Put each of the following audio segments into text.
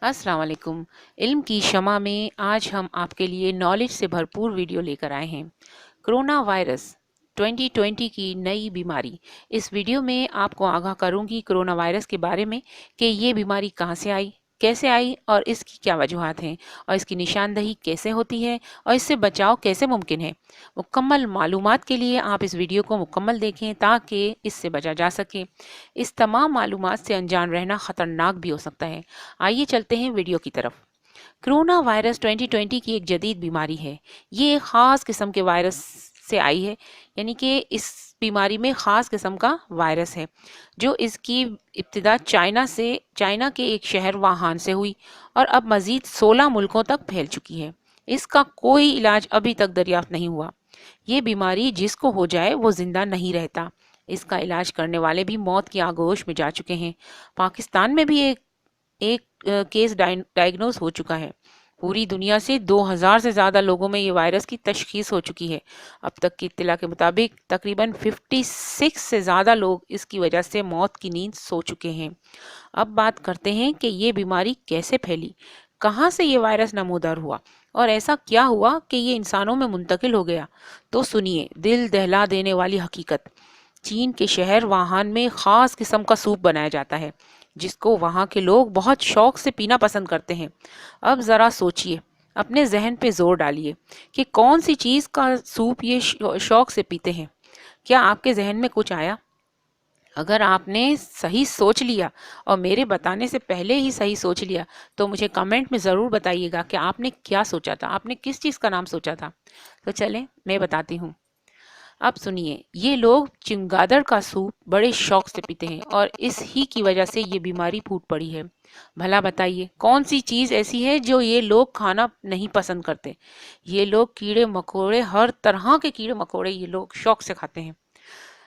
अस्सलाम वालेकुम। इल्म की शमा में आज हम आपके लिए नॉलेज से भरपूर वीडियो लेकर आए हैं। कोरोना वायरस 2020 की नई बीमारी। इस वीडियो में आपको आगाह करूंगी कोरोना वायरस के बारे में कि ये बीमारी कहाँ से आई, कैसे आई और इसकी क्या वजूहात हैं और इसकी निशानदही कैसे होती है और इससे बचाव कैसे मुमकिन है। मुकम्मल मालूमात के लिए आप इस वीडियो को मुकम्मल देखें ताकि इससे बचा जा सके। इस तमाम मालूमात से अनजान रहना ख़तरनाक भी हो सकता है। आइए चलते हैं वीडियो की तरफ। कोरोना वायरस 2020 की एक जदीद बीमारी है। ये एक ख़ास किस्म के वायरस से आई है, यानी कि इस बीमारी में ख़ास किस्म का वायरस है जो इसकी इब्तिदा चाइना के एक शहर वुहान से हुई और अब मज़ीद 16 मुल्कों तक फैल चुकी है। इसका कोई इलाज अभी तक दरियाफ्त नहीं हुआ। ये बीमारी जिसको हो जाए वो जिंदा नहीं रहता। इसका इलाज करने वाले भी मौत की आगोश में जा चुके हैं। पाकिस्तान में भी एक केस डायग्नोज हो चुका है। पूरी दुनिया से 2000 से ज़्यादा लोगों में ये वायरस की तशखीस हो चुकी है। अब तक की इत्तला के मुताबिक तकरीबन 56 से ज़्यादा लोग इसकी वजह से मौत की नींद सो चुके हैं। अब बात करते हैं कि ये बीमारी कैसे फैली, कहाँ से ये वायरस नमूदार हुआ और ऐसा क्या हुआ कि ये इंसानों में मुंतकिल हो गया। तो सुनिए दिल दहला देने वाली हकीकत। चीन के शहर वुहान में ख़ास किस्म का सूप बनाया जाता है जिसको वहाँ के लोग बहुत शौक से पीना पसंद करते हैं। अब ज़रा सोचिए, अपने जहन पे जोर डालिए कि कौन सी चीज़ का सूप ये शौक से पीते हैं। क्या आपके जहन में कुछ आया? अगर आपने सही सोच लिया और मेरे बताने से पहले ही सही सोच लिया तो मुझे कमेंट में ज़रूर बताइएगा कि आपने क्या सोचा था, आपने किस चीज़ का नाम सोचा था। तो चलें मैं बताती हूँ। अब सुनिए, ये लोग चमगादड़ का सूप बड़े शौक से पीते हैं और इस ही की वजह से ये बीमारी फूट पड़ी है। भला बताइए कौन सी चीज़ ऐसी है जो ये लोग खाना नहीं पसंद करते। ये लोग कीड़े मकोड़े, हर तरह के कीड़े मकोड़े ये लोग शौक से खाते हैं।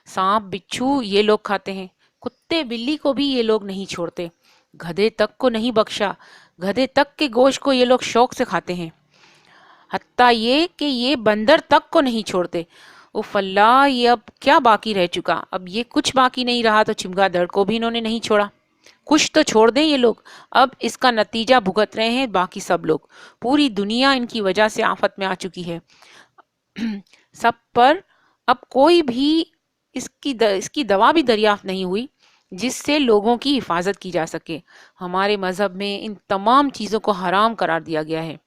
सांप बिच्छू ये लोग खाते हैं। कुत्ते बिल्ली को भी ये लोग नहीं छोड़ते। गधे तक को नहीं बख्शा। गधे तक के गोश्त को ये लोग शौक से खाते हैं। हत्ता ये कि ये बंदर तक को नहीं छोड़ते। उफ अल्लाह, ये अब क्या बाकी रह चुका। अब ये कुछ बाकी नहीं रहा तो चमगादड़ को भी इन्होंने नहीं छोड़ा। कुछ तो छोड़ दें ये लोग। अब इसका नतीजा भुगत रहे हैं बाकी सब लोग। पूरी दुनिया इनकी वजह से आफत में आ चुकी है। सब पर अब कोई भी इसकी दवा भी दरियाफ्त नहीं हुई जिससे लोगों की हिफाजत की जा सके। हमारे मजहब में इन तमाम चीज़ों को हराम करार दिया गया है।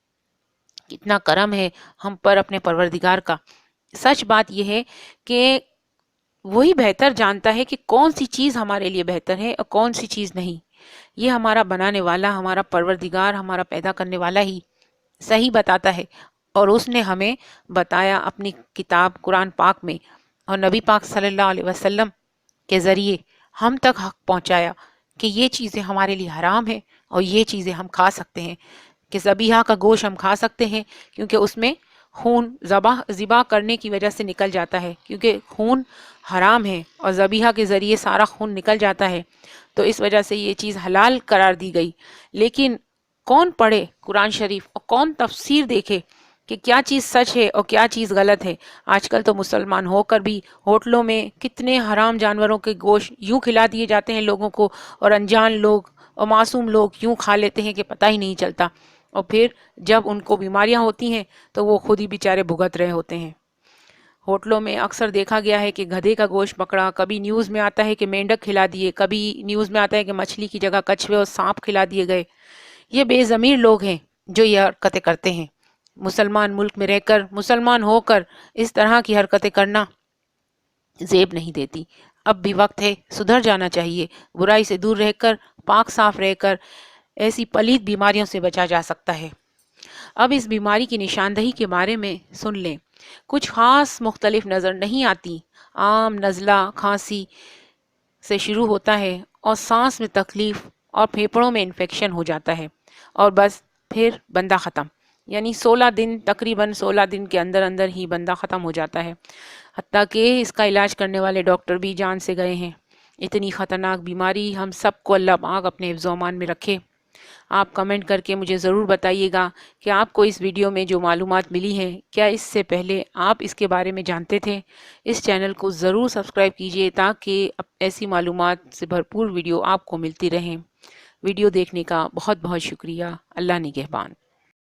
कितना करम है हम पर अपने परवरदिगार का। सच बात यह है कि वही बेहतर जानता है कि कौन सी चीज़ हमारे लिए बेहतर है और कौन सी चीज़ नहीं। ये हमारा बनाने वाला, हमारा परवरदिगार, हमारा पैदा करने वाला ही सही बताता है। और उसने हमें बताया अपनी किताब कुरान पाक में और नबी पाक सल्लल्लाहु अलैहि वसल्लम के ज़रिए हम तक हक पहुंचाया कि ये चीज़ें हमारे लिए हराम है और ये चीज़ें हम खा सकते हैं। कि ज़बीहा का गोश्त हम खा सकते हैं क्योंकि उसमें खून ज़िबा करने की वजह से निकल जाता है, क्योंकि खून हराम है और ज़बीहा के ज़रिए सारा खून निकल जाता है। तो इस वजह से ये चीज़ हलाल करार दी गई। लेकिन कौन पढ़े कुरान शरीफ और कौन तफसीर देखे कि क्या चीज़ सच है और क्या चीज़ गलत है। आजकल तो मुसलमान होकर भी होटलों में कितने हराम जानवरों के गोश्त यूं खिला दिए जाते हैं लोगों को, और अनजान लोग और मासूम लोग यूं खा लेते हैं कि पता ही नहीं चलता। और फिर जब उनको बीमारियां होती हैं तो वो खुद ही बेचारे भुगत रहे होते हैं। होटलों में अक्सर देखा गया है कि गधे का गोश्त पकड़ा, कभी न्यूज़ में आता है कि मेंढक खिला दिए, कभी न्यूज़ में आता है कि मछली की जगह कछुए और सांप खिला दिए गए। ये बेज़मीर लोग हैं जो ये हरकतें करते हैं। मुसलमान मुल्क में रहकर, मुसलमान होकर इस तरह की हरकतें करना जेब नहीं देती। अब भी वक्त है, सुधर जाना चाहिए। बुराई से दूर रहकर, पाक साफ रहकर ऐसी पलीद बीमारियों से बचा जा सकता है। अब इस बीमारी की निशानदही के बारे में सुन लें। कुछ खास मुख्तलिफ नज़र नहीं आती। आम नज़ला खांसी से शुरू होता है और सांस में तकलीफ और फेफड़ों में इन्फेक्शन हो जाता है और बस फिर बंदा ख़त्म। यानी 16 दिन, तकरीबन 16 दिन के अंदर अंदर ही बंदा ख़त्म हो जाता है। हत्ता कि इसका इलाज करने वाले डॉक्टर भी जान से गए हैं। इतनी ख़तरनाक बीमारी, हम सबको अल्लाह पाक अपने हिफ्ज़ ओ अमान में रखे। आप कमेंट करके मुझे ज़रूर बताइएगा कि आपको इस वीडियो में जो मालूमात मिली हैं, क्या इससे पहले आप इसके बारे में जानते थे। इस चैनल को ज़रूर सब्सक्राइब कीजिए ताकि ऐसी मालूमात से भरपूर वीडियो आपको मिलती रहें। वीडियो देखने का बहुत बहुत शुक्रिया। अल्लाह निगहबान।